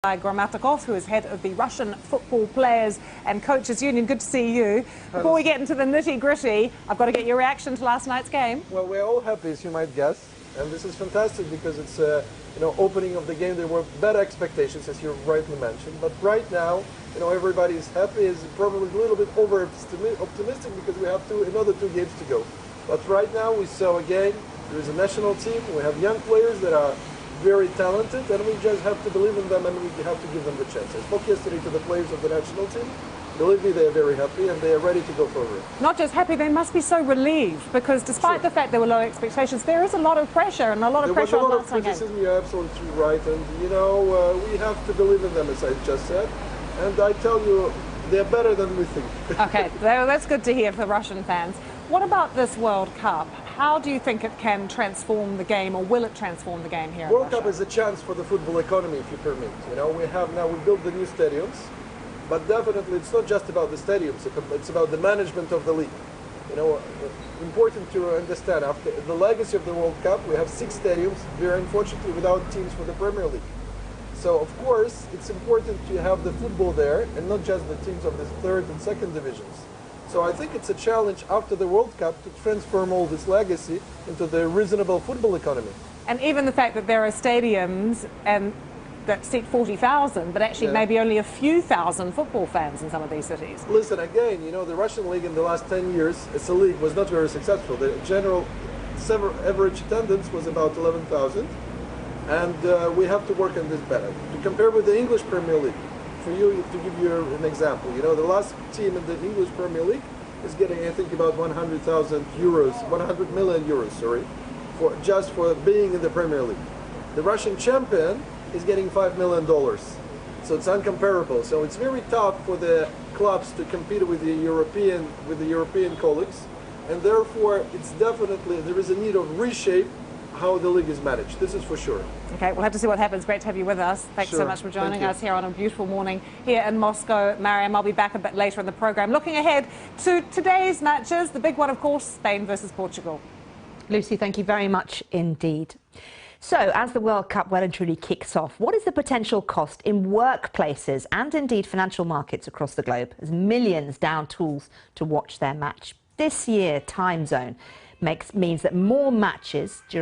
Grammatikov, who is head of the Russian Football Players and Coaches Union. Good to see you. Before we get into the nitty-gritty, I've got to get your reaction to last night's game. Well, we're all happy, as you might guess, and this is fantastic because it's opening of the game. There were better expectations, as you rightly mentioned, but right now, everybody is happy. Is probably a little bit over-optimistic because we have another two games to go. But right now, we saw again there is a national team. We have young players that are very talented, and we just have to believe in them, and we have to give them the chance. I spoke yesterday to the players of the national team. Believe me, they are very happy, and they are ready to go forward. Not just happy, they must be so relieved, because despite the fact there were low expectations, there is a lot of pressure, and a lot of pressure on last night's game. Criticism, you're absolutely right, and we have to believe in them, as I just said. And I tell you, they're better than we think. Okay, that's good to hear for Russian fans. What about this World Cup? How do you think it can transform the game, or will it transform the game here in Russia? World Cup is a chance for the football economy, if you permit. We built the new stadiums, but definitely it's not just about the stadiums, it's about the management of the league. Important to understand, after the legacy of the World Cup, we have 6 stadiums, very unfortunately without teams for the Premier League. So of course, it's important to have the football there, and not just the teams of the 3rd and 2nd divisions. So I think it's a challenge after the World Cup to transform all this legacy into the reasonable football economy. And even the fact that there are stadiums that seat 40,000, but actually maybe only a few thousand football fans in some of these cities. Listen, again, the Russian league in the last 10 years as a league was not very successful. The general average attendance was about 11,000, and we have to work on this better. To compare with the English Premier League, for you, to give you an example, the last team in the English Premier League is getting, I think, about 100,000 euros, 100 million euros, sorry, just for being in the Premier League. The Russian champion is getting $5 million, so it's uncomparable. So it's very tough for the clubs to compete with the European colleagues, and therefore it's definitely there is a need of reshape how the league is managed. This is for sure. Okay, we'll have to see what happens. Great to have you with us. Thanks so much for joining us here on a beautiful morning here in Moscow. Mariam, I'll be back a bit later in the programme. Looking ahead to today's matches, the big one, of course, Spain versus Portugal. Lucy, thank you very much indeed. So, as the World Cup well and truly kicks off, what is the potential cost in workplaces and indeed financial markets across the globe as millions down tools to watch their match? This year, time zone means that more matches during